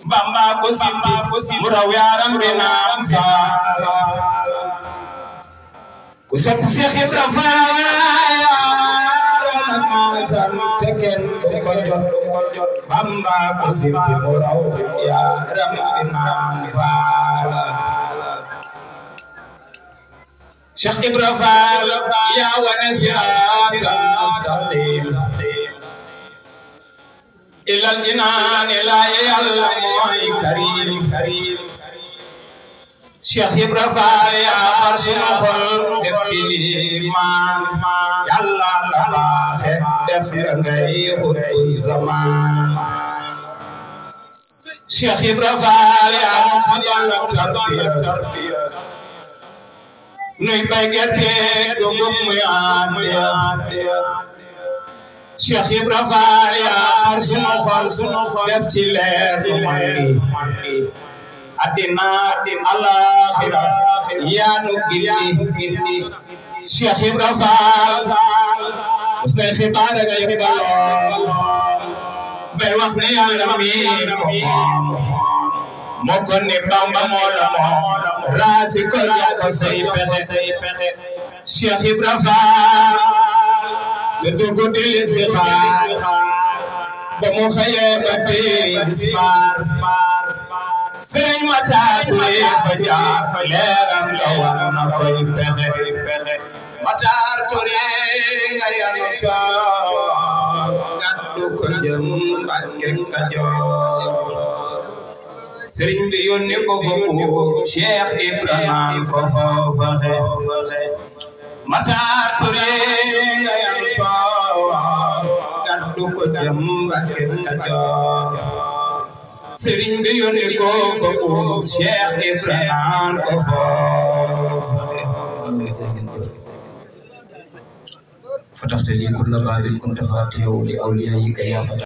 Bamba ko simpi mu raw yaram bi naam faal ku sopp Cheikh Ibra Faal te kenn du ko jot Bamba ko simpi mu raw yaram bi naam faal Cheikh Ibra Faal yaa wane siraatal mustaqim ilal jinaan la yàlla mooy karim Cheikh Ibra Faal yaa far sunu xol def ci liimaan yàlla la baaxe def ngay xutbu zaman Cheikh Ibra Faal yaa xamal tarbiya nuy bay gerte dugub muy àndiya Cheikh Ibra Faal yaa sunu xol def ci leer bu mandi addina alaxira yaa nu gindi Cheikh Ibra Faal mos ngay xibaar ak ay xibaar bay wax ne yàlla mi moo ko ne Bamba moo la moom raasi ko jox ko say pexe Cheikh Ibra Faal le dogo dili si xaar ba mu xëyee ba tey dispaar Sëriñ Matar Touré fa jaar leeram la war na koy pexe Matar Touré nga yanu coor gàddu ko jëm Mbàkke Kajoor Sëriñ bi yónni ko fa buur Cheikh Ibra naan ko fa xe Matar Touré nga yanu coor gàddu ko jëm Mbàkke Kajoor Sëriñ bi yónni ko fa buur Cheikh Ibra naan ko fa xe فتحت لي كل باب كنت فاتحه لأوليائك يا فتح